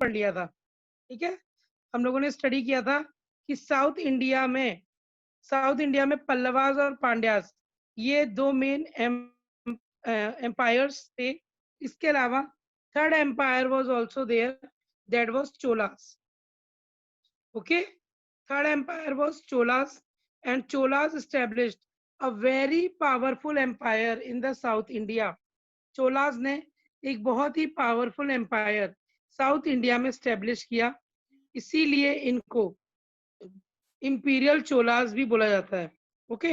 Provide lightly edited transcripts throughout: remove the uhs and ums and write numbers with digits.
पढ़ लिया था, ठीक है। हम लोगों ने स्टडी किया था कि साउथ इंडिया में पल्लवास और पांड्यास ये दो मेन एम्पायर्स थे। इसके अलावा third empire was also there, that was Cholas. Okay, third empire was Cholas, and Cholas established a very powerful empire in the South India. Cholas ने एक बहुत ही पावरफुल एम्पायर साउथ इंडिया में स्टेब्लिश किया, इसीलिए इनको इंपीरियल चोलास भी बोला जाता है। ओके,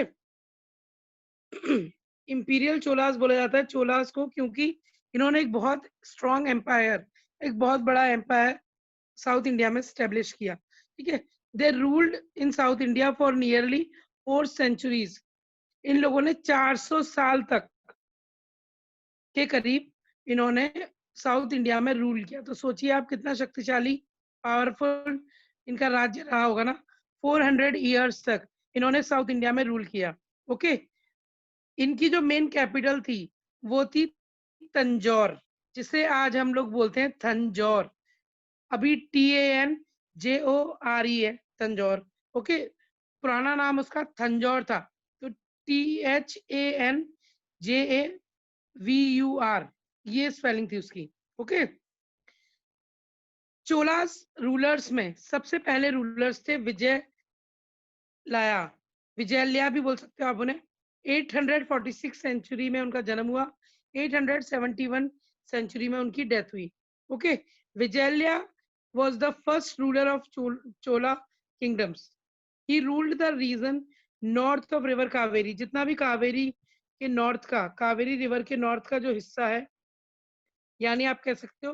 इंपीरियल चोलास बोला जाता है चोलास को, क्योंकि इन्होंने एक बहुत स्ट्रॉन्ग एम्पायर, एक बहुत बड़ा एम्पायर साउथ इंडिया में स्टेब्लिश किया, ठीक है। They ruled in south India for nearly 4 centuries. इन लोगों ने 400 साल तक के करीब इन्होंने साउथ इंडिया में रूल किया। तो सोचिए आप कितना शक्तिशाली, पावरफुल इनका राज्य रहा होगा ना। 400 ईयर्स तक इन्होंने साउथ इंडिया में रूल किया। ओके, इनकी जो मेन कैपिटल थी वो थी तंजौर, जिसे आज हम लोग बोलते हैं तंजौर। अभी TANJORE है, तंजौर। ओके, पुराना नाम उसका तंजौर था, तो THANJAVUR ये स्पेलिंग थी उसकी। ओके, चोलास रूलर्स में सबसे पहले रूलर्स थे विजयलया भी बोल सकते हो आप उन्हें। 846 सेंचुरी में उनका जन्म हुआ, 871 सेंचुरी में उनकी डेथ हुई। Okay, Vijayalaya was the first ruler of Chola kingdoms. He ruled the region north of river Kaveri. जितना भी कावेरी के नॉर्थ का, कावेरी रिवर के नॉर्थ का जो हिस्सा है, यानी आप कह सकते हो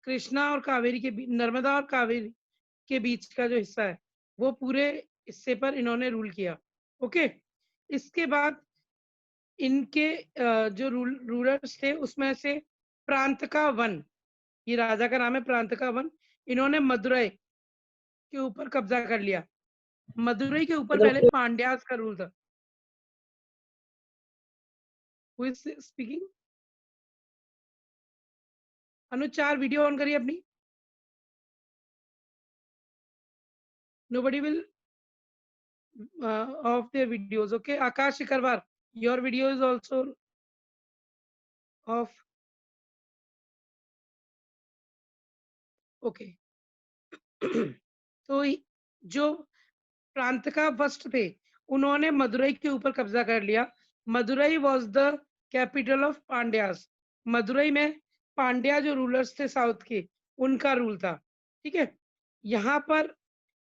कृष्णा और कावेरी के बीच, नर्मदा और कावेरी के बीच का जो हिस्सा है, वो पूरे हिस्से पर इन्होंने रूल किया। ओके, इसके बाद इनके जो रूलर्स थे उसमें से प्रांत का वन, ये राजा का नाम है प्रांत का वन, इन्होंने मदुरई के ऊपर कब्जा कर लिया। मदुरई के ऊपर पहले पांड्यास का रूल था। Who is speaking? Anuchar video on करिए अपनी। Nobody will off their videos. Okay, Akash Shikarwar, your video is also off. Okay. तो जो प्रांत का फर्स्ट थे उन्होंने मदुरई के ऊपर कब्जा कर लिया। Madurai was the capital of Pandyas. Madurai में पांड्या जो रूलर्स थे साउथ के, उनका रूल था, ठीक है। यहाँ पर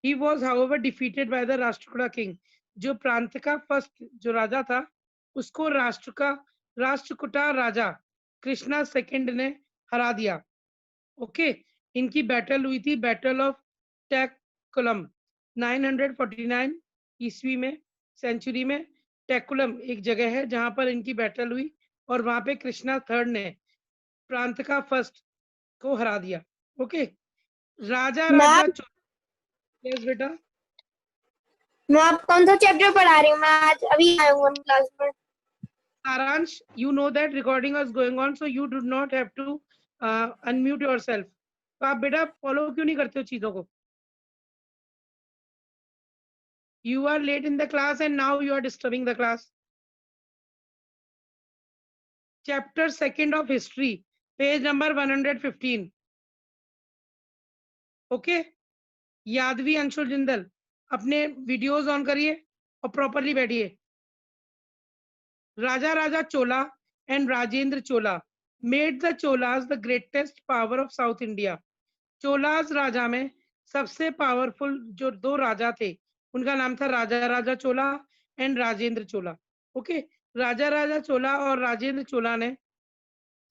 he was however defeated by the Rashtrakuta king. जो प्रांत का फर्स्ट जो राजा था उसको राष्ट्रकूटा राजा कृष्णा सेकंड ने हरा दिया। ओके, इनकी बैटल हुई थी, बैटल ऑफ टेकुलम 949 ईस्वी में, सेंचुरी में। टेकुलम एक जगह है जहां पर इनकी बैटल हुई और वहां पे कृष्णा थर्ड ने प्रांत का फर्स्ट को हरा दिया। ओके, राजा राजा यस बेटा। मैं आप कौन सा चैप्टर पढ़ा रही हूँ? मैं आज अभी आया हूँ क्लास में। Saransh, you know that recording was going on, so you do not have to unmute yourself. तो आप बेटा फॉलो क्यों नहीं करते हो चीजों को? You are late in the class and now you are disturbing the class. Chapter 2 of history, page number 115. Okay, Yadavi Anshul Jindal अपने वीडियोस ऑन करिए और प्रॉपरली बैठिए। Raja Raja Chola and Rajendra Chola made the Cholas the greatest power of south India. Cholas राजा में सबसे powerful जो दो राजा थे उनका नाम था राजा Raja Chola and Rajendra Chola. Okay, Raja Raja चोला और राजेंद्र चोला ने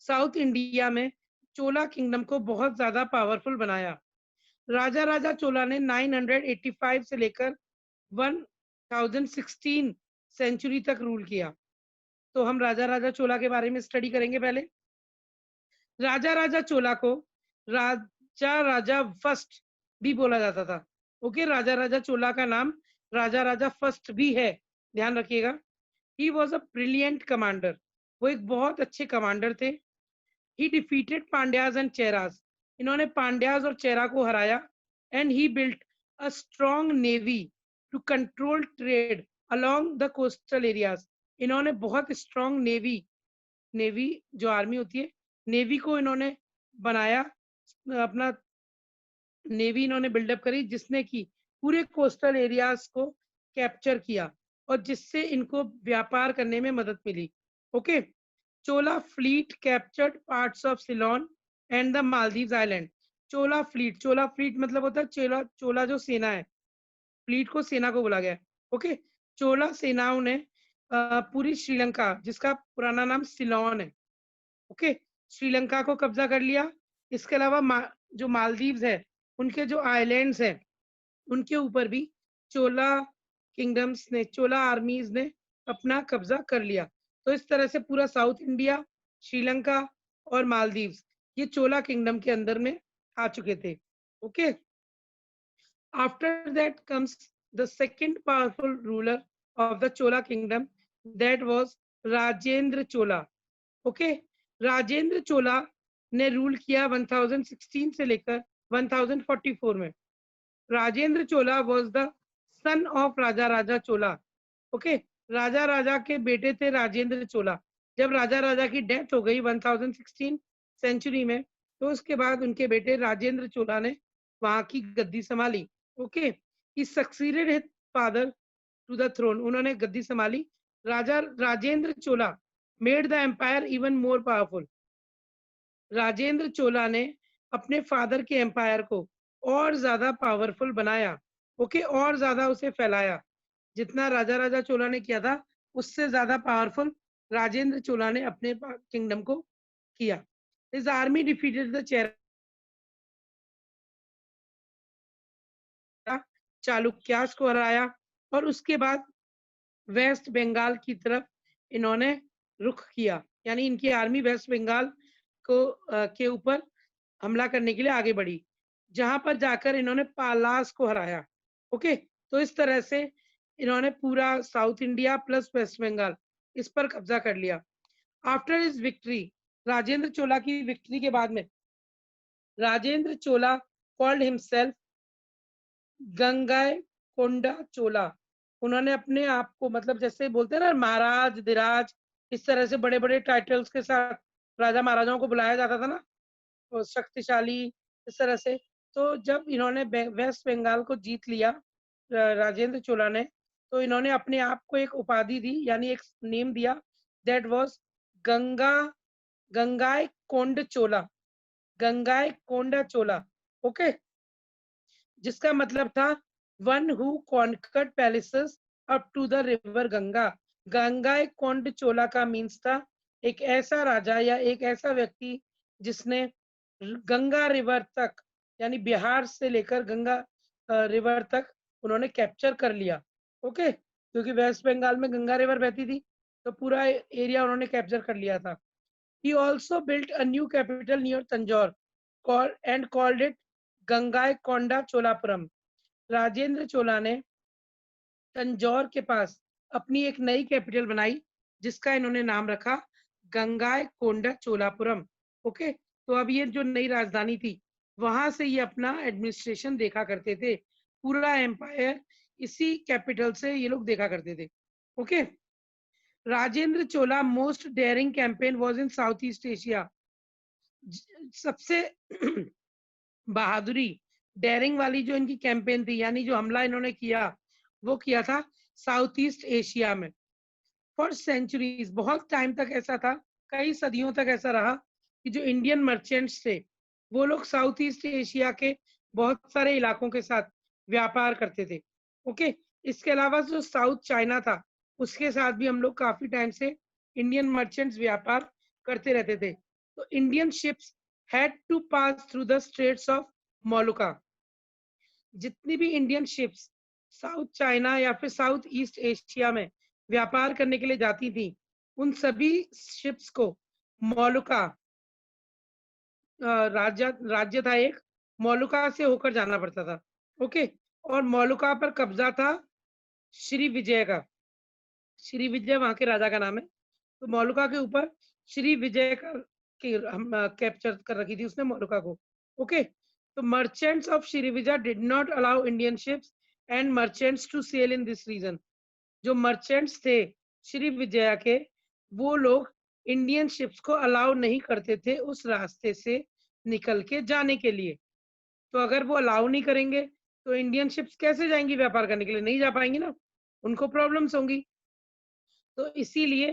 साउथ इंडिया में चोला किंगडम को बहुत ज्यादा पावरफुल बनाया। राजा राजा चोला ने 985 से लेकर 1016 सेंचुरी तक रूल किया। तो हम राजा राजा चोला के बारे में स्टडी करेंगे पहले। राजा राजा चोला को राजा राजा फर्स्ट भी बोला जाता था। ओके, राजा राजा चोला का नाम राजा राजा फर्स्ट भी है, ध्यान रखिएगा। He was a brilliant commander, वो एक बहुत अच्छे कमांडर थे। He defeated Pandyas and Cheras, इन्होंने पांड्याज और चेरा को हराया and he built a strong navy to control trade along the coastal areas. इन्होंने बहुत स्ट्रॉन्ग नेवी, नेवी जो आर्मी होती है, नेवी को इन्होंने बनाया, अपना नेवी इन्होंने बिल्डअप करी, जिसने की पूरे कोस्टल एरियाज को कैप्चर किया और जिससे इनको व्यापार करने में मदद मिली। Okay, Chola fleet captured parts of Ceylon and the Maldives island. Chola fleet मतलब होता है चोला, चोला जो सेना है, फ्लीट को सेना को बोला गया है। ओके, चोला सेनाओं ने पूरी श्रीलंका, जिसका पुराना नाम सिलोन है, ओके, श्रीलंका को कब्जा कर लिया। इसके अलावा जो मालदीव्स है, उनके जो आइलैंड्स हैं, उनके ऊपर भी चोला किंगडम्स ने, चोला आर्मीज ने अपना कब्जा कर लिया। तो इस तरह से पूरा साउथ इंडिया, श्रीलंका और मालदीव्स ये चोला किंगडम के अंदर में आ चुके थे। Okay, after that comes the second powerful ruler of the Chola kingdom, that was Rajendra Chola. Okay, Rajendra Chola ने रूल किया 1016 से लेकर 1044 में। Rajendra Chola was the son of Raja Raja Chola. Okay, Raja Raja के बेटे थे राजेंद्र चोला। जब राजा राजा की डेथ हो गई 1016 सेंचुरी में, तो उसके बाद उनके बेटे राजेंद्र चोला ने वहां की गद्दी संभाली। Okay, he succeeded his father to the throne. उन्होंने गद्दी संभाली। Raja Rajendra Chola made the empire even more powerful. Rajendra Chola ने अपने फादर के एम्पायर को और ज्यादा पावरफुल बनाया। ओके, और ज्यादा उसे फैलाया। जितना राजा राजा चोला ने किया था, उससे ज्यादा पावरफुल राजेंद्र चोला ने अपने किंगडम को किया। हिज आर्मी डिफीटेड द चेरा चालुक्यास को हराया और उसके बाद वेस्ट बंगाल की तरफ इन्होंने रुख किया, यानी इनकी आर्मी वेस्ट बंगाल को के ऊपर हमला करने के लिए आगे बढ़ी, जहां पर जाकर इन्होंने पालास को हराया। ओके, तो इस तरह से इन्होंने पूरा south India plus West Bengal इस पर कब्जा कर लिया। After his victory, Rajendra Chola की विक्ट्री के बाद में राजेंद्र चोला कॉल्ड हिमसेल्फ गंगाई कोंडा चोला। उन्होंने अपने आप को, मतलब जैसे बोलते हैं ना महाराज धीराज, इस तरह से बड़े बड़े टाइटल्स के साथ राजा महाराजाओं को बुलाया जाता था ना, और शक्तिशाली, इस तरह से। तो जब इन्होंने वेस्ट बंगाल को जीत लिया राजेंद्र चोला ने, तो इन्होंने अपने आप को एक उपाधि दी, यानी एक नेम दिया, that was Ganga Gangai Kond Chola, Gangai Konda Chola. Okay, जिसका मतलब था one who conquered palaces up to the river Ganga. Ganga Konda Chola का मीन्स था एक ऐसा राजा या एक ऐसा व्यक्ति जिसने गंगा रिवर तक, यानी बिहार से लेकर गंगा रिवर तक उन्होंने कैप्चर कर लिया। ओके, क्योंकि वेस्ट बंगाल में गंगा रिवर बहती थी, तो पूरा एरिया उन्होंने कैप्चर कर लिया था। He also built a new capital near Tanjore and called it Gangaikonda Cholapuram. Rajendra Chola ने तंजौर के पास अपनी एक नई कैपिटल बनाई, जिसका इन्होंने नाम रखा गंगाईकोंडा चोलापुरम। ओके, तो अब ये जो नई राजधानी थी, वहां से ये अपना एडमिनिस्ट्रेशन देखा करते थे, पूरा एम्पायर इसी कैपिटल से ये लोग देखा करते थे। Okay, Rajendra Chola most daring campaign was in South East Asia. सबसे बहादुरी, डेयरिंग वाली जो इनकी कैंपेन थी, यानी जो हमला इन्होंने किया, वो किया था साउथ ईस्ट एशिया में। फॉर सेंचुरीज, बहुत टाइम तक ऐसा था, कई सदियों तक ऐसा रहा कि जो इंडियन मर्चेंट्स थे, वो लोग साउथ ईस्ट एशिया के बहुत सारे इलाकों के साथ व्यापार करते थे। ओके, इसके अलावा जो साउथ चाइना था, उसके साथ भी हम लोग काफी टाइम से इंडियन मर्चेंट्स व्यापार करते रहते थे। तो Indian ships had to pass through the straits of Molucca. जितनी भी इंडियन शिप्स साउथ चाइना या फिर साउथ ईस्ट एशिया में व्यापार करने के लिए जाती थी, उन सभी शिप्स को मोलुका राज्य था एक, मोलुका से होकर जाना पड़ता था। ओके, और मोलुका पर कब्जा था श्री विजय का। श्री विजय वहां के राजा का नाम है। तो मोलुका के ऊपर श्री विजय का हम कैप्चर कर रखी थी उसने मोलुका को। Okay, so merchants of Srivijaya did not allow Indian ships and merchants to sail in this region. जो मर्चेंट्स थे श्री विजया के, वो लोग इंडियन शिप्स को अलाउ नहीं करते थे उस रास्ते से निकल के जाने के लिए। तो अगर वो अलाउ नहीं करेंगे तो इंडियन शिप्स कैसे जाएंगी व्यापार करने के लिए? नहीं जा पाएंगी ना, उनको प्रॉब्लम्स होंगी। तो इसीलिए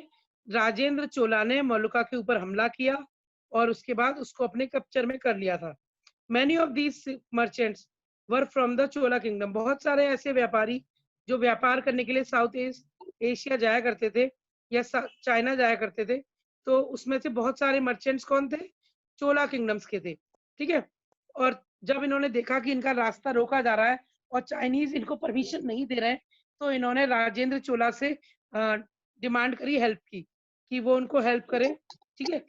राजेंद्र चोला ने मलुका के ऊपर हमला किया और उसके बाद उसको अपने कैप्चर में कर लिया था। Many of these merchants were from the Chola kingdom. बहुत सारे ऐसे व्यापारी जो व्यापार करने के लिए साउथ ईस्ट एशिया जाया करते थे या चाइना जाया करते थे, तो उसमें से बहुत सारे मर्चेंट्स कौन थे? चोला किंगडम्स के थे। ठीक है, और जब इन्होंने देखा कि इनका रास्ता रोका जा रहा है और चाइनीज इनको परमिशन नहीं दे रहे हैं, तो इन्होंने राजेंद्र चोला से डिमांड करी हेल्प की कि वो उनको हेल्प करे। ठीक है,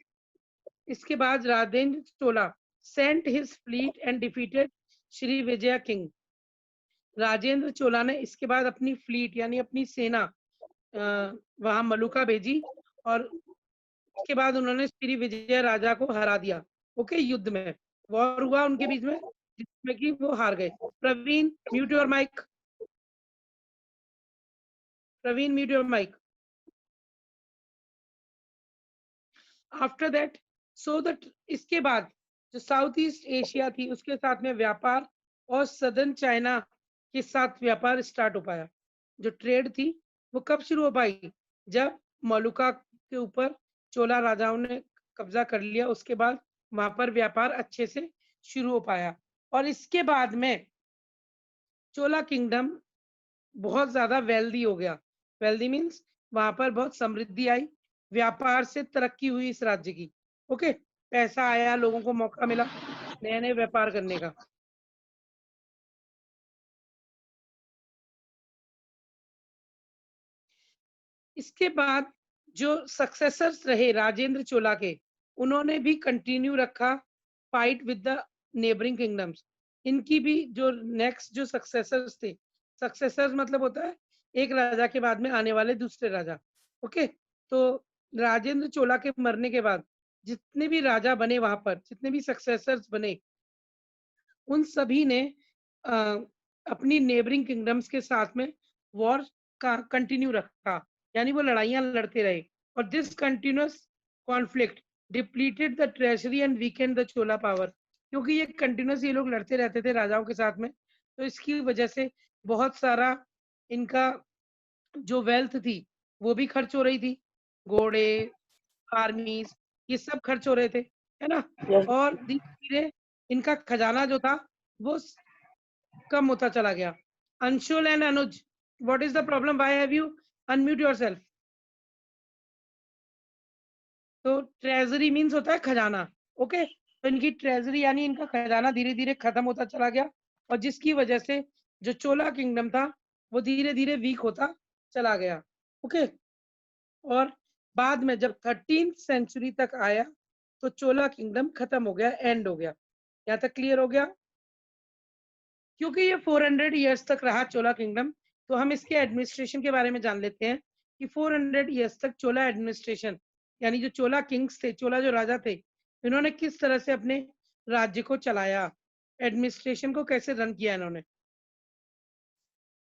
इसके बाद Rajendra Chola sent his fleet and defeated Sri Vijaya king. Rajendra Chola ने इसके बाद अपनी फ्लीट यानी अपनी सेना वहां मलुका भेजी और उसके बाद उन्होंने श्री विजय राजा को हरा दिया। ओके, युद्ध में वॉर हुआ उनके बीच में जिसमें कि वो हार गए। Praveen mute your mic, Praveen mute your mic. After that so that इसके बाद जो साउथ ईस्ट एशिया थी उसके साथ में व्यापार और सदर्न चाइना के साथ व्यापार स्टार्ट हो पाया। जो ट्रेड थी वो कब शुरू हो पाई? जब मलुका के ऊपर चोला राजाओं ने कब्जा कर लिया, उसके बाद वहां पर व्यापार अच्छे से शुरू हो पाया। और इसके बाद में चोला किंगडम बहुत ज्यादा वेल्दी हो गया। वेल्दी मीन्स वहां पर बहुत समृद्धि आई, व्यापार से तरक्की हुई इस राज्य की। ओके, पैसा आया, लोगों को मौका मिला नए नए व्यापार करने का। इसके बाद जो सक्सेसर्स रहे राजेंद्र चोला के, उन्होंने भी कंटिन्यू रखा fight with the neighbouring kingdoms. इनकी भी जो नेक्स्ट जो सक्सेसर्स थे, सक्सेसर्स मतलब होता है एक राजा के बाद में आने वाले दूसरे राजा। ओके, तो राजेंद्र चोला के मरने के बाद जितने भी राजा बने वहां पर, जितने भी सक्सेसर्स बने, उन सभी ने अ, अपनी नेबरिंग किंगडम्स के साथ में वॉर का कंटिन्यू रखा, यानी वो लड़ाइयां लड़ते रहे। और this continuous conflict depleted the treasury and Weeknd the Chola power. क्योंकि ये कंटिन्यूअस ये लोग लड़ते रहते थे राजाओं के साथ में, तो इसकी वजह से बहुत सारा इनका जो वेल्थ थी वो भी खर्च हो रही थी। घोड़े, आर्मीज, ये सब खर्च हो रहे थे, है ना। और धीरे धीरे इनका खजाना जो था वो कम होता चला गया। Anshul and Anuj, what is the problem? Why have you unmute yourself? तो ट्रेजरी मींस होता है खजाना। ओके, तो इनकी ट्रेजरी यानी इनका खजाना धीरे धीरे खत्म होता चला गया, और जिसकी वजह से जो चोला किंगडम था वो धीरे धीरे वीक होता चला गया। ओके, और बाद में जब 13th सेंचुरी तक आया तो चोला किंगडम खत्म हो गया, एंड हो गया। यहाँ तक क्लियर हो गया? क्योंकि ये 400 ईयर्स तक रहा चोला किंगडम, तो हम इसके एडमिनिस्ट्रेशन के बारे में जान लेते हैं कि 400 ईयर्स तक चोला एडमिनिस्ट्रेशन यानी जो चोला किंग्स थे, चोला जो राजा थे, इन्होंने किस तरह से अपने राज्य को चलाया, एडमिनिस्ट्रेशन को कैसे रन किया इन्होंने।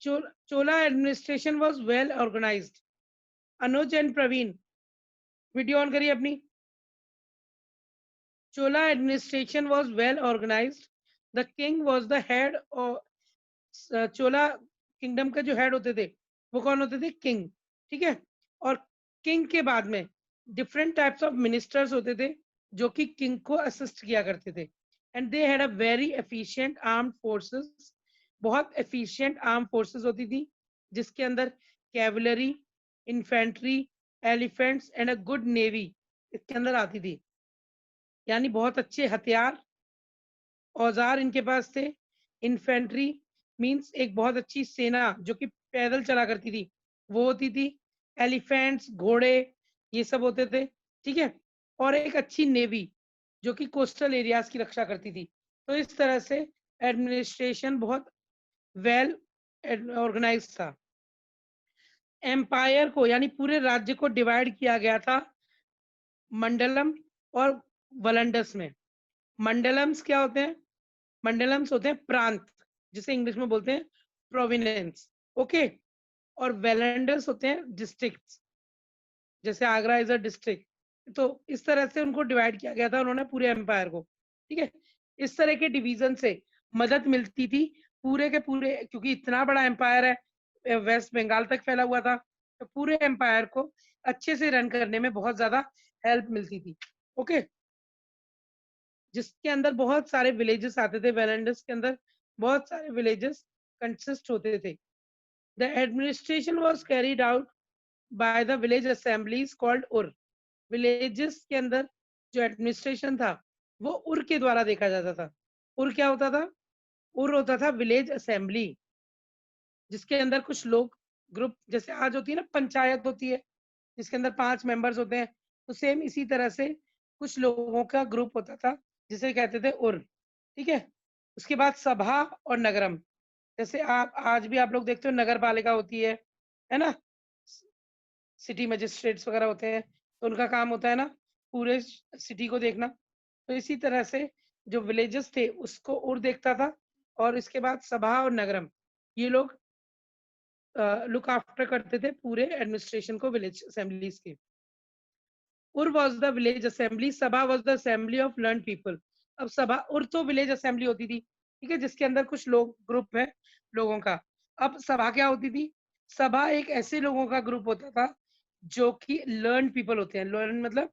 Chola administration was well organized. Anuj and Pravin, video on करिए अपनी। Chola administration was well organized. The king was the head of Chola kingdom का जो हेड होते थे वो कौन होते थे? किंग। ठीक है, और किंग के बाद में डिफरेंट टाइप्स ऑफ मिनिस्टर्स होते थे जो कि किंग को असिस्ट किया करते थे। And they had a very efficient armed forces. बहुत एफिशिएंट आर्म फोर्सेस होती थी जिसके अंदर cavalry, infantry, elephants and a good navy इसके अंदर आती थी। यानी बहुत अच्छे हथियार, औजार इनके पास थे। इन्फेंट्री मींस एक बहुत अच्छी सेना जो कि पैदल चला करती थी, वो होती थी। एलिफेंट्स, घोड़े, ये सब होते थे। ठीक है, और एक अच्छी नेवी जो कि कोस्टल एरियाज की रक्षा करती थी। तो इस तरह से एडमिनिस्ट्रेशन बहुत वेल ऑर्गेनाइज था। एम्पायर को यानी पूरे राज्य को डिवाइड किया गया था मंडलम और वलंडस में। मंडलम्स क्या होते हैं? मंडलम्स होते हैं प्रांत, जिसे इंग्लिश में बोलते हैं प्रोविनेंस, ओके। और वेलेंडर्स होते हैं डिस्ट्रिक्ट्स, जैसे आगरा इज अ डिस्ट्रिक्ट। तो इस तरह से उनको डिवाइड किया गया था उन्होंने पूरे एम्पायर को, ठीक है। इस तरह के डिवीजन से मदद मिलती थी पूरे के पूरे, क्योंकि इतना बड़ा एम्पायर है, वेस्ट बंगाल तक फैला हुआ था, तो पूरे एम्पायर को अच्छे से रन करने में बहुत ज्यादा हेल्प मिलती थी, ओके। जिसके अंदर बहुत सारे विलेजेस आते थे, वेलेंडर्स के अंदर बहुत सारे विलेजेस कंसिस्ट होते थे। The administration was carried out by the village assemblies called उर। विलेजेस के अंदर जो एडमिनिस्ट्रेशन था वो उर के द्वारा देखा जाता था। उर क्या होता था? उर होता था विलेज असेंबली, जिसके अंदर कुछ लोग ग्रुप, जैसे आज होती है ना पंचायत होती है जिसके अंदर 5 मेंबर्स होते हैं, तो सेम इसी तरह से कुछ लोगों का ग्रुप होता था जिसे कहते थे उर, ठीक है। उसके बाद सभा और नगरम, जैसे आप आज भी आप लोग देखते हो नगर पालिका होती है ना, सिटी मजिस्ट्रेट्स वगैरह होते हैं, तो उनका काम होता है ना पूरे सिटी को देखना। तो इसी तरह से जो विलेजेस थे उसको उर देखता था, और इसके बाद सभा और नगरम, ये लोग लुक आफ्टर करते थे पूरे एडमिनिस्ट्रेशन को विलेज असेंबलीज के। उर वाज द विलेज असेंबली, सभा was the assembly of learn people. अब सभा, उर तो विलेज असेंबली होती थी, ठीक है, जिसके अंदर कुछ लोग ग्रुप है लोगों का। अब सभा क्या होती थी? सभा एक ऐसे लोगों का ग्रुप होता था जो कि लर्न पीपल होते हैं। लर्न मतलब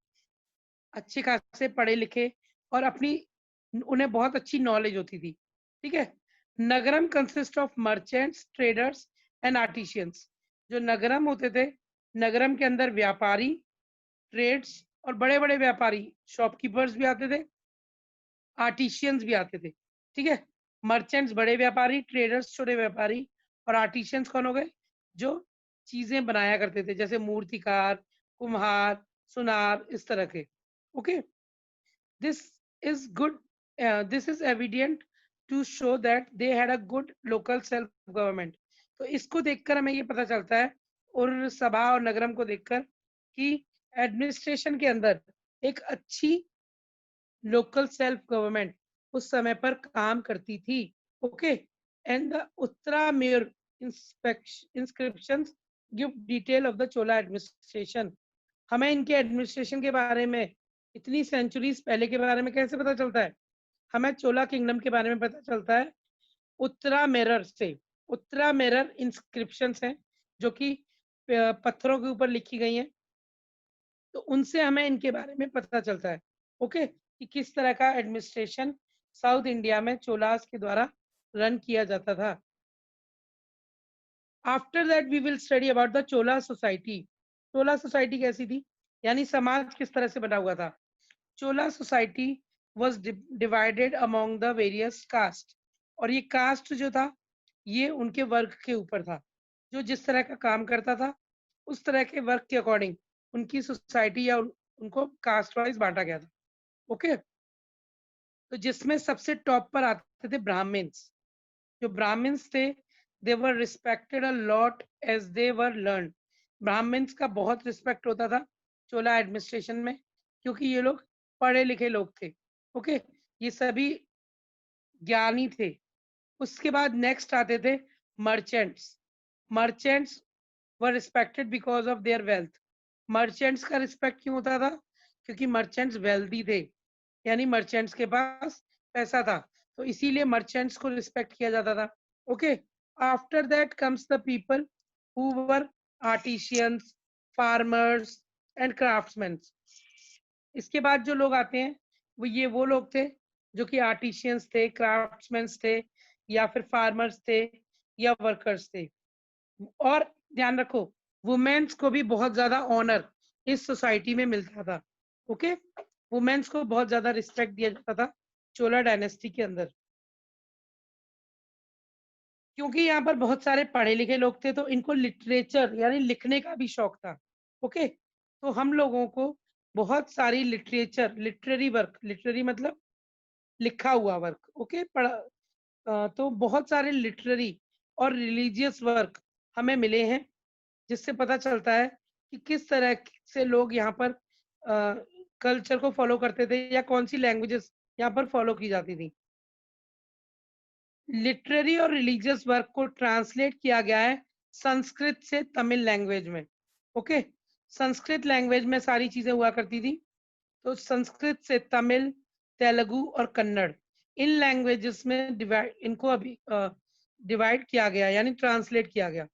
अच्छे खासे पढ़े लिखे, और अपनी उन्हें बहुत अच्छी नॉलेज होती थी, ठीक है। Nagaram consist of merchants, traders and artisans. जो नगरम होते थे, नगरम के अंदर व्यापारी, ट्रेड्स और बड़े बड़े व्यापारी, शॉपकीपर्स भी आते थे, आर्टिशियंस भी आते थे, ठीक है। मर्चेंट्स बड़े व्यापारी, ट्रेडर्स छोटे व्यापारी, और आर्टिशियंस कौन हो गए? जो चीजें बनाया करते थे, जैसे मूर्तिकार, कुम्हार, सुनार, इस तरह के, okay. This is good, this is evident to show that they had a good local self government. तो इसको देखकर हमें ये पता चलता है, और सभा और नगरम को देखकर, कि एडमिनिस्ट्रेशन के अंदर एक अच्छी लोकल सेल्फ गवर्नमेंट उस समय पर काम करती थी, okay. And the Uttara mayor inscriptions give detail of the Chola administration. हमें इनके एडमिनिस्ट्रेशन के बारे में इतनी सेंचुरीज पहले के बारे में कैसे पता चलता है? हमें चोला किंगडम के बारे में पता चलता है उत्तरा मिरर से। उत्तरा मिरर इंस्क्रिप्शंस हैं जो कि पत्थरों के ऊपर लिखी गई हैं, तो उनसे हमें इनके बारे में पता चलता है, ओके, कि किस तरह का एडमिनिस्ट्रेशन साउथ इंडिया में चोलास के द्वारा रन किया जाता था। After that we will study about the Chola society. Chola society कैसी थी, यानी समाज किस तरह से बना हुआ था? चोला society was divided among the various caste। और ये कास्ट जो था ये उनके वर्ग के ऊपर था, जो जिस तरह का काम करता था उस तरह के वर्क के अकॉर्डिंग उनकी सोसाइटी या उनको कास्ट वाइज बांटा गया था, ओके। तो जिसमें सबसे टॉप पर आते थे ब्राह्मण्स। जो ब्राह्मण्स थे, they were respected a lot as they were learn. Brahmins का बहुत रिस्पेक्ट होता था चोला एडमिनिस्ट्रेशन में, क्योंकि ये लोग पढ़े लिखे लोग थे, ओके। ये सभी ज्ञानी थे। उसके बाद नेक्स्ट आते थे merchants. Merchants were respected because of their wealth. Merchants का रिस्पेक्ट क्यों होता था? क्योंकि मर्चेंट्स वेल्दी थे, यानी मर्चेंट्स के पास पैसा था, तो इसीलिए मर्चेंट्स को रिस्पेक्ट किया जाता था, okay. After that comes the people who were artisans, farmers and craftsman. इसके बाद जो लोग आते हैं वो लोग थे जो कि आर्टिशियंस थे, क्राफ्ट्समैन थे, या फिर फार्मर्स थे, या वर्कर्स थे। और ध्यान रखो, वुमेन्स को भी बहुत ज्यादा ऑनर इस सोसाइटी में मिलता था, ओके। वुमेन्स को बहुत ज्यादा रिस्पेक्ट दिया जाता था चोला डायनेस्टी के अंदर, क्योंकि यहाँ पर बहुत सारे पढ़े लिखे लोग थे, तो इनको लिटरेचर यानी लिखने का भी शौक था, ओके। तो हम लोगों को बहुत सारी लिटरेचर, लिटरेरी वर्क, लिटरेरी मतलब लिखा हुआ वर्क, ओके, तो बहुत सारे लिटरेरी और रिलीजियस वर्क हमें मिले हैं, जिससे पता चलता है कि किस तरह से लोग यहाँ पर कल्चर को फॉलो करते थे, या कौन सी लैंग्वेजेस यहाँ पर फॉलो की जाती थी। लिटरेरी और रिलीजियस वर्क को ट्रांसलेट किया गया है संस्कृत से तमिल लैंग्वेज में। ओके, संस्कृत लैंग्वेज में सारी चीजें हुआ करती थी, तो संस्कृत से तमिल, तेलुगु और कन्नड़, इन लैंग्वेजेस में डिवाइड, इनको अभी डिवाइड किया गया, यानी ट्रांसलेट किया गया।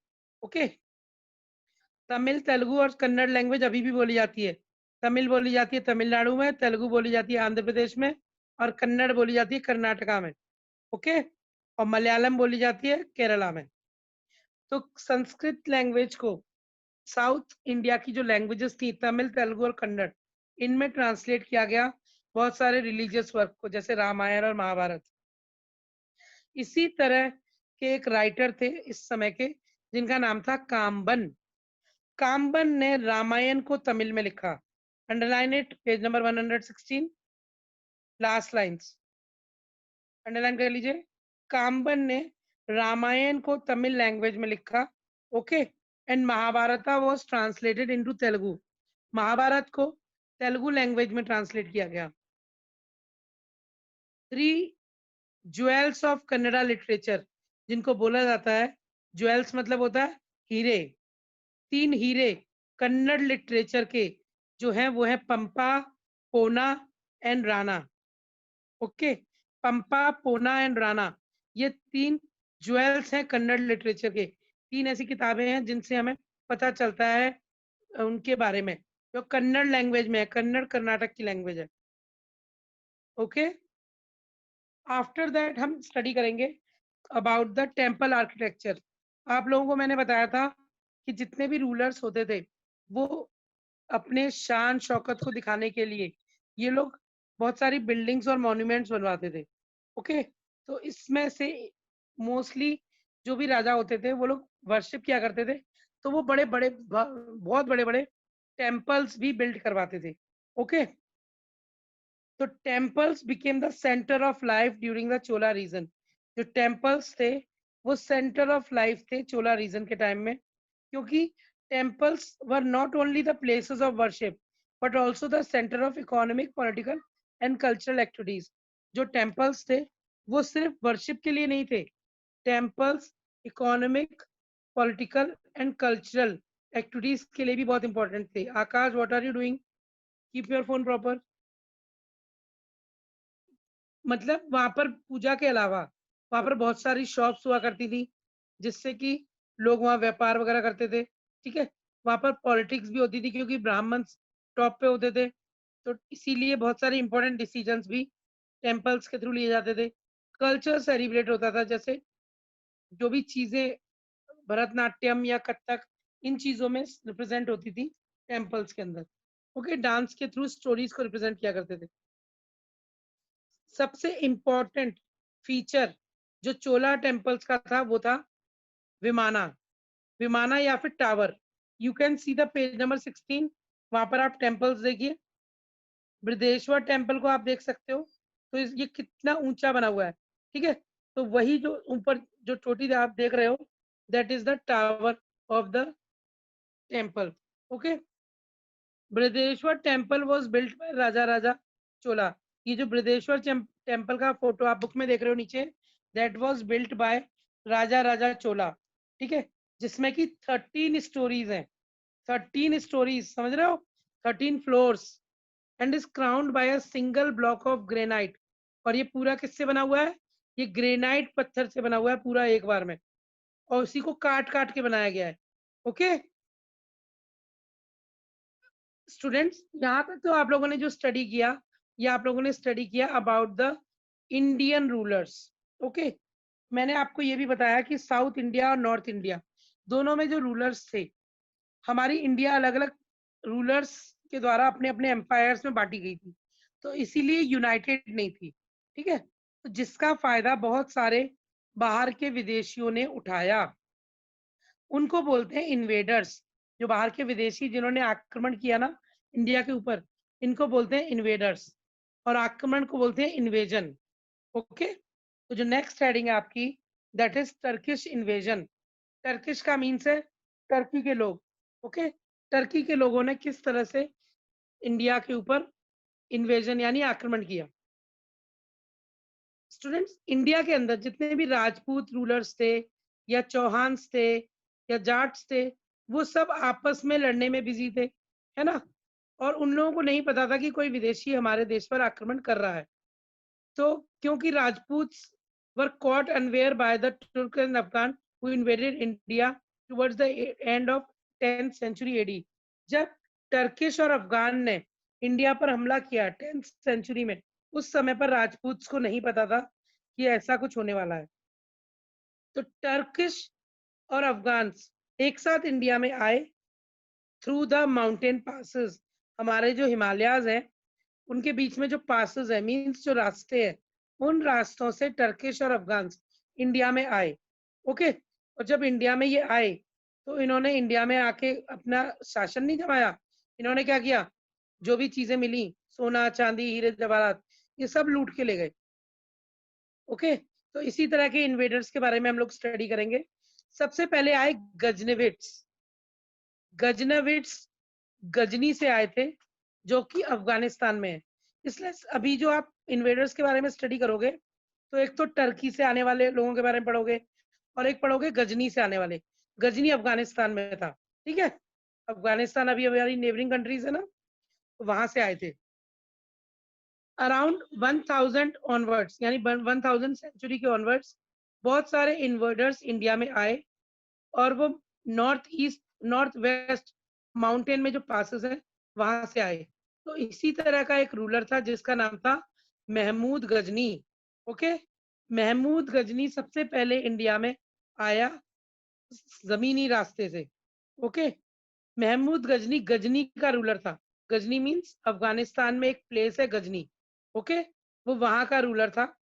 ओके, तमिल, तेलुगु और कन्नड़ लैंग्वेज अभी भी बोली जाती है। तमिल बोली जाती है तमिलनाडु में, तेलुगु बोली जाती है आंध्र प्रदेश में, और कन्नड़ बोली जाती है कर्नाटका में। ओके, और मलयालम बोली जाती है केरला में। तो संस्कृत लैंग्वेज को साउथ इंडिया की जो लैंग्वेजेस थी तमिल, तेलुगु और कन्नड़, इनमें ट्रांसलेट किया गया बहुत सारे रिलीजियस वर्क को, जैसे रामायण और महाभारत। इसी तरह के एक राइटर थे इस समय के, जिनका नाम था काम्बन। काम्बन ने रामायण को तमिल में लिखा। Underline it, page number 116, last lines underline कर लीजिए। काम्बन ने रामायण को तमिल लैंग्वेज में लिखा। Okay, and Mahabharata was translated into Telugu. Mahabharat को तेलुगु लैंग्वेज में ट्रांसलेट किया गया। 3 ज्वेल्स ऑफ कन्नड़ा लिटरेचर, जिनको बोला जाता है, ज्वेल्स मतलब होता है हीरे, 3 हीरे कन्नड़ लिटरेचर के जो हैं वो है पंपा, पोना एंड राणा। ओके, पंपा, पोना एंड राणा, ये 3 ज्वेल्स हैं कन्नड़ लिटरेचर के। 3 ऐसी किताबें हैं जिनसे हमें पता चलता है उनके बारे में, जो कन्नड़ लैंग्वेज में है। कन्नड़ कर्नाटक की लैंग्वेज है। ओके, आफ्टर दैट हम स्टडी करेंगे अबाउट द टेम्पल आर्किटेक्चर। आप लोगों को मैंने बताया था कि जितने भी रूलर्स होते थे, वो अपने शान शौकत को दिखाने के लिए ये लोग बहुत सारी बिल्डिंग्स और मॉन्यूमेंट्स बनवाते थे। ओके, तो इसमें से मोस्टली जो भी राजा होते थे वो लोग वर्शिप किया करते थे, तो वो बड़े बड़े बहुत बड़े बड़े टेम्पल्स भी बिल्ड करवाते थे। ओके, तो temples became the centre of life during the Chola region. जो टेम्पल्स थे वो सेंटर ऑफ लाइफ थे चोला रीजन के टाइम में, क्योंकि temples were not only the places of worship but also the center of economic, political and cultural activities। जो temples थे वो सिर्फ worship के लिए नहीं थे, temples economic, political and cultural activities के लिए भी बहुत important थे। आकाश, what are you doing? Keep your phone proper। मतलब वहां पर पूजा के अलावा वहां पर बहुत सारी शॉप्स हुआ करती थी, जिससे कि लोग वहां व्यापार वगैरह करते थे। ठीक है, वहां पर पॉलिटिक्स भी होती थी क्योंकि ब्राह्मण टॉप पे होते थे, तो इसीलिए बहुत सारे इंपॉर्टेंट डिसीजंस भी टेम्पल्स के थ्रू लिए जाते थे। कल्चर सेलिब्रेट होता था, जैसे जो भी चीजें भरतनाट्यम या कथक, इन चीजों में रिप्रेजेंट होती थी टेम्पल्स के अंदर। ओके, डांस के थ्रू स्टोरीज को रिप्रेजेंट किया करते थे। सबसे इंपॉर्टेंट फीचर जो चोला टेम्पल्स का था वो था विमाना। विमाना या फिर tower. You can see the page number 16, वहां पर आप टेम्पल्स देखिए। बृहदेश्वर टेम्पल को आप देख सकते हो, तो ये कितना ऊंचा बना हुआ है। ठीक है, तो वही जो ऊपर जो चोटी आप देख रहे हो, that is the tower of the temple. Okay, Brihadeshwara temple was built by Raja Raja Chola. ये जो बृहदेश्वर टेम्पल का फोटो आप बुक में देख रहे हो नीचे, that was built by Raja Raja Chola. ठीक है, जिसमें कि 13 स्टोरीज हैं। 13 स्टोरीज, समझ रहे हो, 13 floors, and is crowned by a single block of granite. और ये पूरा किससे बना हुआ है? ये ग्रेनाइट पत्थर से बना हुआ है पूरा एक बार में, और उसी को काट काट के बनाया गया है। ओके स्टूडेंट्स, यहाँ तक तो आप लोगों ने जो स्टडी किया, ये आप लोगों ने स्टडी किया about the Indian rulers. Okay, मैंने आपको ये भी बताया कि साउथ इंडिया और नॉर्थ इंडिया दोनों में जो रूलर्स थे, हमारी इंडिया अलग अलग रूलर्स के द्वारा अपने अपने एम्पायर्स में बांटी गई थी, तो इसीलिए यूनाइटेड नहीं थी। ठीक है, तो जिसका फायदा बहुत सारे बाहर के विदेशियों ने उठाया, उनको बोलते हैं इन्वेडर्स। जो बाहर के विदेशी जिन्होंने आक्रमण किया ना इंडिया के ऊपर, इनको बोलते हैं इन्वेडर्स, और आक्रमण को बोलते हैं इन्वेजन। ओके, तो जो नेक्स्ट हेडिंग है आपकी, that is Turkish invasion. Turkish का मीन्स है टर्की के लोग। ओके, टर्की के लोगों ने किस तरह से इंडिया के ऊपर इन्वेजन यानी आक्रमण किया। स्टूडेंट्स इंडिया के अंदर जितने भी राजपूत रूलर्स थे या चौहान्स थे या जाट्स थे, वो सब आपस में लड़ने में बिजी थे, है ना। और उन लोगों को नहीं पता था कि कोई विदेशी हमारे देश पर आक्रमण कर रहा है। तो क्योंकि राजपूत्स वर caught unaware by the Turk and Afghan who invaded India towards the end of 10th century AD। जब टर्किश और अफगान ने इंडिया पर हमला किया 10th सेंचुरी में, उस समय पर राजपूत्स को नहीं पता था कि ऐसा कुछ होने वाला है। तो टर्किश और अफगान्स एक साथ इंडिया में आए थ्रू द माउंटेन पासेस। हमारे जो हिमालयाज हैं उनके बीच में जो पासेस है, मींस जो रास्ते हैं, उन रास्तों से टर्किश और अफगान इंडिया में आए। ओके, और जब इंडिया में ये आए तो इन्होंने इंडिया में आके अपना शासन नहीं जमाया। इन्होंने क्या किया, जो भी चीजें मिली, सोना चांदी हीरे जवाहरात, ये सब लूट के ले गए। ओके, तो इसी तरह के इन्वेडर्स के बारे में हम लोग स्टडी करेंगे। सबसे पहले आए गजनविट्स। गजनविट्स गजनी से आए थे, जो कि अफगानिस्तान में है। इसलिए अभी जो आप इन्वेडर्स के बारे में स्टडी करोगे तो एक तो टर्की से आने वाले लोगों के बारे में पढ़ोगे और एक पढ़ोगे गजनी से आने वाले। गजनी अफगानिस्तान में था, ठीक है। अफगानिस्तान अभी हमारी नेबरिंग कंट्रीज है ना, तो वहां से आए थे। अराउंड 1000 ऑनवर्ड्स, यानी 1000 सेंचुरी के ऑनवर्ड्स बहुत सारे इन्वर्डर्स इंडिया में आए और वो north east north west mountain में जो पासेस हैं वहां से आए। तो इसी तरह का एक रूलर था जिसका नाम था महमूद गजनी। ओके, महमूद गजनी सबसे पहले इंडिया में आया जमीनी रास्ते से। ओके, महमूद गजनी गजनी का रूलर था। गजनी मींस अफगानिस्तान में एक प्लेस है गजनी। ओके, वो वहां का रूलर था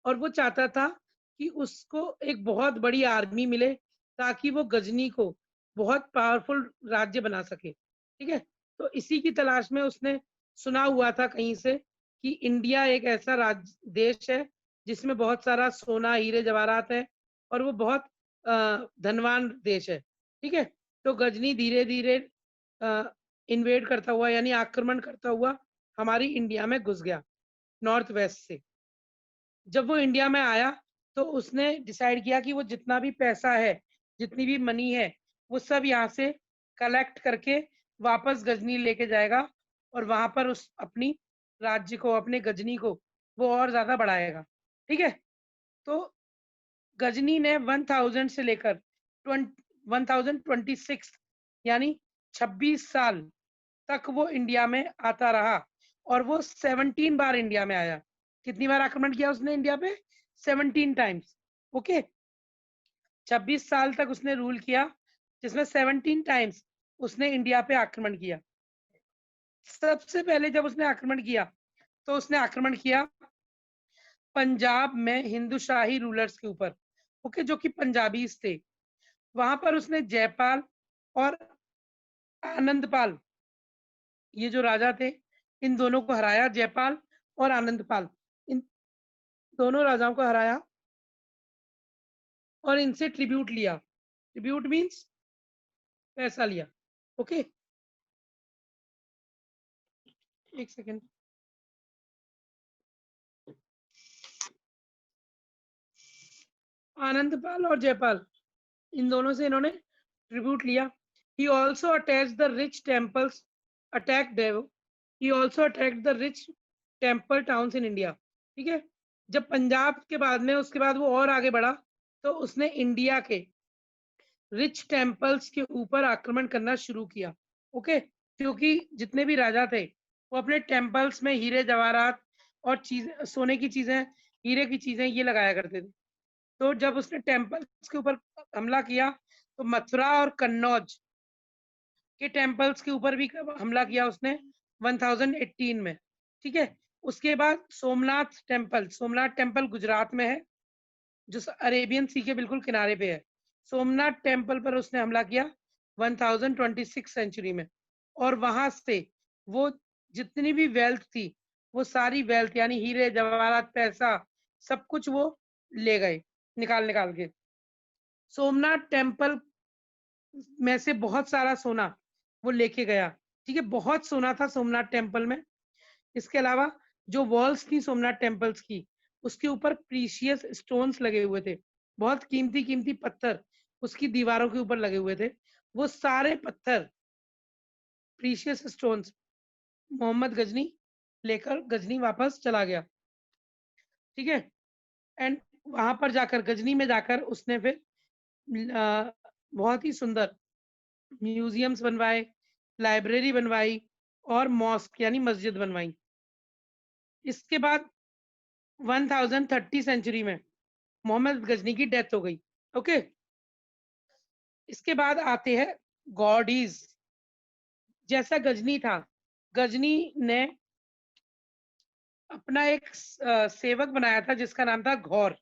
और वो चाहता था कि उसको एक बहुत बड़ी आर्मी मिले ताकि वो गजनी को बहुत पावरफुल राज्य बना सके, ठीक है। तो इसी की तलाश में उसने सुना हुआ था कहीं से कि इंडिया एक ऐसा राज्य देश है जिसमें बहुत सारा सोना हीरे जवाहरात है और वो बहुत धनवान देश है, ठीक है। तो गजनी धीरे धीरे इन्वेड करता हुआ यानी आक्रमण करता हुआ हमारी इंडिया में घुस गया नॉर्थ वेस्ट से। जब वो इंडिया में आया तो उसने डिसाइड किया कि वो जितना भी पैसा है, जितनी भी मनी है, वो सब यहाँ से कलेक्ट करके वापस गजनी लेके जाएगा और वहां पर उस अपनी राज्य को, अपने गजनी को वो और ज्यादा बढ़ाएगा, ठीक है। तो गजनी ने 1000 से लेकर 1026 यानी 26 साल तक वो इंडिया में आता रहा और वो 17 बार इंडिया में आया। कितनी बार आक्रमण किया उसने इंडिया पे? 17 टाइम्स। ओके, 26 साल तक उसने रूल किया जिसमें 17 टाइम्स उसने इंडिया पे आक्रमण किया। सबसे पहले जब उसने आक्रमण किया तो उसने आक्रमण किया पंजाब में हिंदू शाही रूलर्स के ऊपर, ओके, जो कि पंजाबीज थे। वहां पर उसने जयपाल और आनंदपाल, ये जो राजा थे, इन दोनों को हराया। जयपाल और आनंदपाल, इन दोनों राजाओं को हराया और इनसे ट्रिब्यूट लिया। ट्रिब्यूट मींस पैसा लिया। ओके, एक सेकेंड। आनंदपाल और जयपाल, इन दोनों से इन्होंने ट्रिब्यूट लिया। He also attach the rich temples attack देव he also attack the rich temple towns in India, ठीक है। जब पंजाब के बाद में उसके बाद वो और आगे बढ़ा तो उसने इंडिया के रिच टेम्पल्स के ऊपर आक्रमण करना शुरू किया। ओके, क्योंकि जितने भी राजा थे वो अपने टेम्पल्स में हीरे जवाहरात और चीजें, सोने की चीजें, हीरे की चीजें ये लगाया करते थे। तो जब उसने टेम्पल्स के ऊपर हमला किया तो मथुरा और कन्नौज के टेम्पल्स के ऊपर भी हमला किया उसने 1018 में, ठीक है। उसके बाद सोमनाथ टेम्पल, सोमनाथ टेम्पल गुजरात में है जो अरेबियन सी के बिल्कुल किनारे पे है। सोमनाथ टेम्पल पर उसने हमला किया 1026 सेंचुरी में और वहां से वो जितनी भी वेल्थ थी वो सारी वेल्थ यानी हीरे जवाहरात पैसा सब कुछ वो ले गए निकाल निकाल के। सोमनाथ टेम्पल में से बहुत सारा सोना वो लेके गया, ठीक है। बहुत सोना था सोमनाथ टेम्पल में। इसके अलावा जो वॉल्स थी सोमनाथ टेम्पल्स की उसके ऊपर प्रीशियस स्टोन्स लगे हुए थे, बहुत कीमती कीमती पत्थर उसकी दीवारों के ऊपर लगे हुए थे। वो सारे पत्थर प्रीशियस स्टोन्स मोहम्मद गजनी लेकर गजनी वापस चला गया। ठीक है। एंड वहां पर जाकर गजनी में जाकर उसने फिर बहुत ही सुंदर म्यूजियम्स बनवाए, लाइब्रेरी बनवाई और मॉस्क यानी मस्जिद बनवाई। इसके बाद 1030 सेंचुरी में मोहम्मद गजनी की डेथ हो गई। ओके। इसके बाद आते हैं गॉडीज। जैसा गजनी था, गजनी ने अपना एक सेवक बनाया था जिसका नाम था घौर।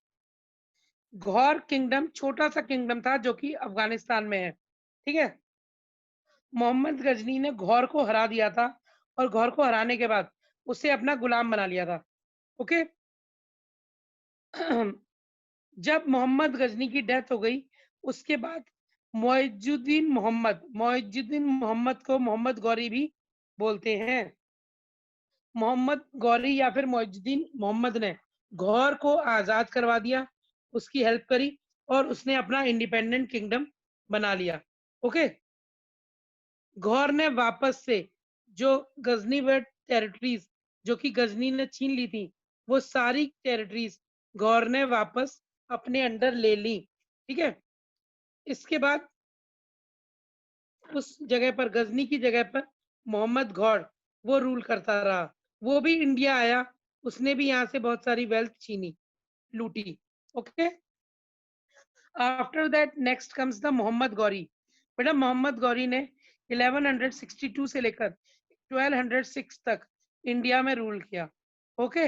घौर किंगडम छोटा सा किंगडम था जो कि अफगानिस्तान में है। ठीक है। मोहम्मद गजनी ने घौर को हरा दिया था और घौर को हराने के बाद उसे अपना गुलाम बना लिया था। ओके। जब मोहम्मद गजनी की डेथ हो गई, उसके बाद मोइजुद्दीन मोहम्मद को मोहम्मद गौरी भी बोलते हैं। मोहम्मद गौरी या फिर मोइजुद्दीन मोहम्मद ने घौर को आजाद करवा दिया, उसकी हेल्प करी और उसने अपना इंडिपेंडेंट किंगडम बना लिया। ओके। घौर ने वापस से जो गजनी टेरिटरीज जो कि गजनी ने छीन ली थी, वो सारी टेरिटरीज घौर ने वापस अपने अंडर ले ली। ठीक है। इसके बाद उस जगह पर गजनी की जगह पर मोहम्मद गौर वो रूल करता रहा। वो भी इंडिया आया, उसने भी यहाँ से बहुत सारी वेल्थ छीनी, लूटी। Okay. After that next comes the Mohammad Ghori. बेटा मोहम्मद गौरी ने 1162 से लेकर 1206 तक इंडिया में रूल किया। Okay.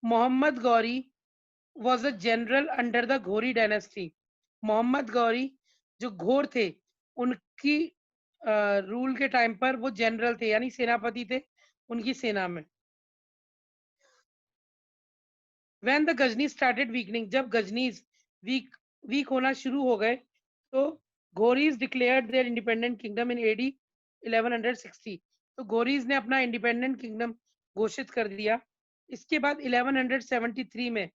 Mohammad Ghori was a general under the Ghori dynasty. Mohammad Ghori जो घोर थे, उनकी रूल के टाइम पर वो जनरल थे यानी सेनापति थे उनकी सेना में। When the Ghazni started weakening, जब गजनीज वीक होना शुरू हो गए, तो Ghoris declared their independent kingdom in AD 1160। तो घोरीज ने अपना इंडिपेंडेंट किंगडम घोषित कर दिया। इसके बाद 1173 में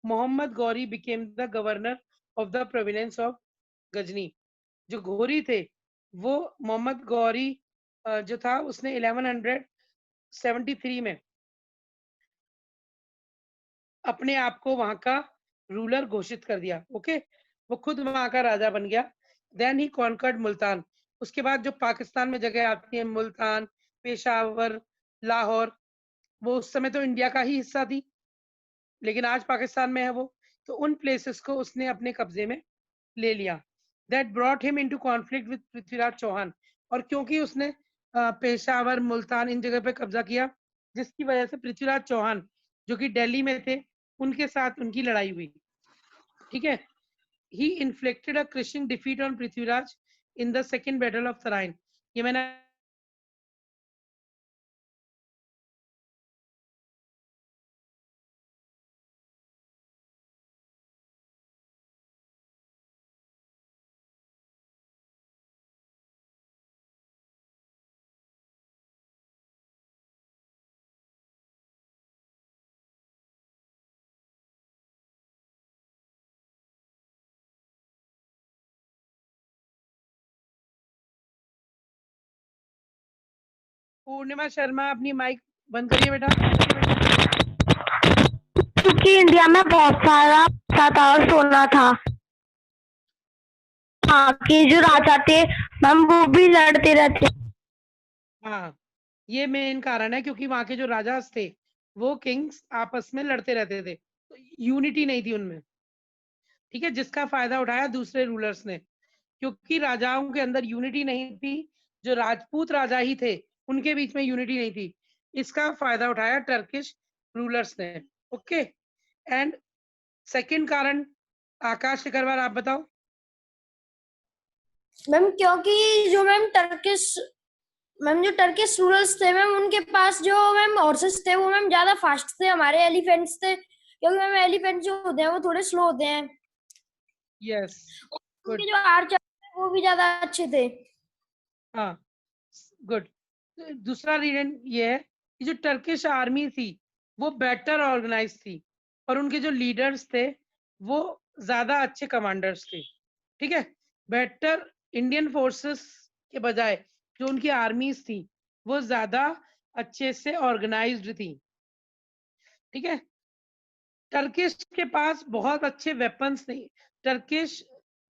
Mohammad Ghori became the governor of the province of Ghazni. जो घोरी थे वो मोहम्मद गौरी जो था उसने 1173 में अपने आप को वहां का रूलर घोषित कर दिया। ओके। वो खुद वहां का राजा बन गया। Then he conquered Multan. उसके बाद जो पाकिस्तान में जगह आती है, मुल्तान, पेशावर, लाहौर, वो उस समय तो इंडिया का ही हिस्सा थी, लेकिन आज पाकिस्तान में है वो। तो उन प्लेसेस को उसने अपने कब्जे में ले लिया। That brought him into conflict with Prithviraj Chauhan. और क्योंकि उसने पेशावर, मुल्तान इन जगह पे कब्जा किया, जिसकी वजह से पृथ्वीराज चौहान जो कि दिल्ली में थे, उनके साथ उनकी लड़ाई हुई। ठीक है। He inflicted a crushing defeat on Prithviraj in the second battle of Tarain. ये मैंने पूर्णिमा शर्मा अपनी माइक बंद करिए बेटा। क्योंकि इंडिया में बहुत सारा पैसा था और सोना था। हाँ कि जो राजा थे मैम वो भी लड़ते रहते। हाँ, ये मेन कारण है क्योंकि वहां के जो राजा थे वो किंग्स आपस में लड़ते रहते थे, तो यूनिटी नहीं थी उनमें। ठीक है। जिसका फायदा उठाया दूसरे रूलर्स ने, क्योंकि राजाओं के अंदर यूनिटी नहीं थी, जो राजपूत राजा ही थे उनके बीच में यूनिटी नहीं थी। इसका फायदा उठाया टर्किश रूलर्स ने। ओके। एंड सेकंड कारण, आकाश अग्रवाल आप बताओ। मैम क्योंकि जो टर्किश रूलर्स थे मैम, उनके पास जो मैम हॉर्सेस थे वो मैम ज्यादा फास्ट थे, हमारे एलिफेंट्स थे। क्योंकि मैम एलिफेंट जो होते हैं वो थोड़े स्लो होते हैं। यस। उनके गुड। जो आर्चर थे वो भी ज्यादा अच्छे थे। हाँ, गुड। दूसरा रीजन ये है कि जो टर्किश आर्मी थी वो बेटर ऑर्गेनाइज थी और उनके जो लीडर्स थे वो ज्यादा अच्छे कमांडर्स थे, ठीक है। बेटर इंडियन फोर्सेस के बजाय जो उनकी आर्मीज थी वो ज्यादा अच्छे से ऑर्गेनाइज्ड थी, ठीक है। टर्किश के पास बहुत अच्छे वेपन्स नहीं, Turkish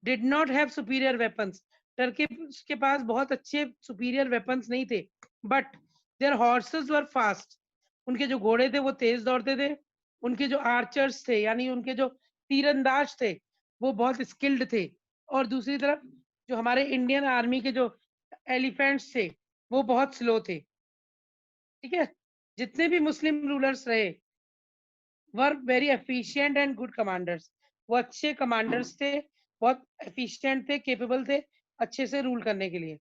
did not have superior weapons, Turkish के पास बहुत अच्छे सुपीरियर वेपन्स नहीं थे, but there horses were fast, उनके जो घोड़े थे वो तेज दौड़ते थे, उनके जो आर्चर्स थे यानी उनके जो तीरंदाज थे वो बहुत स्किल्ड थे, और दूसरी तरफ जो हमारे इंडियन आर्मी के जो एलिफेंट्स थे वो बहुत स्लो थे, ठीक है। जितने भी मुस्लिम रूलर्स रहे were very efficient and good commanders, वो अच्छे कमांडर्स थे, बहुत एफिशिएंट थे, केपेबल थे अच्छे से रूल करने के लिए,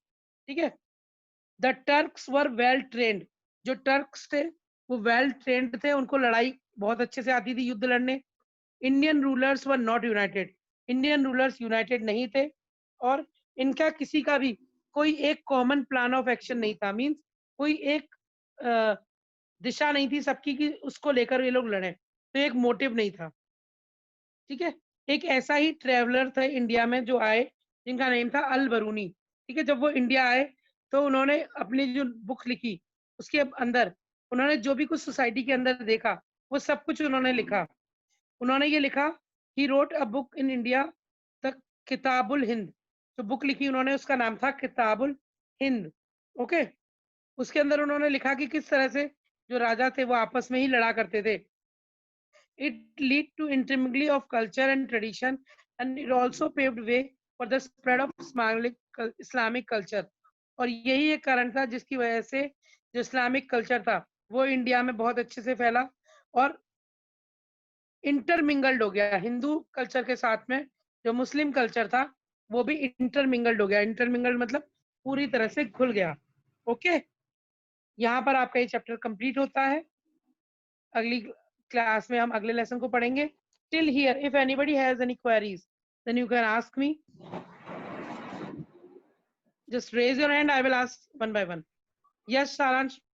ठीक है। The Turks were well trained, जो टर्क्स थे वो वेल ट्रेंड थे, उनको लड़ाई बहुत अच्छे से आती थी, युद्ध लड़ने। Indian rulers were not United, Indian rulers United नहीं थे, और इनका किसी का भी कोई एक कॉमन प्लान ऑफ एक्शन नहीं था, मींस कोई एक दिशा नहीं थी सबकी कि उसको लेकर ये लोग लड़े, तो एक मोटिव नहीं था, ठीक है। एक ऐसा ही ट्रेवलर था इंडिया में जो आए जिनका नेम था अल बरूनी, ठीक है। जब वो इंडिया आए तो उन्होंने अपनी जो बुक लिखी उसके अंदर उन्होंने जो भी कुछ सोसाइटी के अंदर देखा वो सब कुछ उन्होंने लिखा। उन्होंने ये लिखा, he wrote a book in India, the Kitabul Hind, जो बुक लिखी उन्होंने उसका नाम था किताबुल हिंद, ओके। उसके अंदर उन्होंने लिखा कि किस तरह से जो राजा थे वो आपस में ही लड़ा करते थे। It led to intermingling of culture and tradition, and it also paved way for the spread of Islamic culture. और यही एक कारण था जिसकी वजह से जो इस्लामिक कल्चर था वो इंडिया में बहुत अच्छे से फैला और इंटरमिंगल्ड हो गया हिंदू कल्चर के साथ में। जो मुस्लिम कल्चर था वो भी इंटरमिंगल्ड हो गया, इंटरमिंगल्ड मतलब पूरी तरह से घुल गया, ओके। यहाँ पर आपका ये चैप्टर कंप्लीट होता है। अगली क्लास में हम अगले लेसन को पढ़ेंगे। Till here if anybody has any queries then you can ask me, just raise your hand, I will ask one by one. Yes सारांश।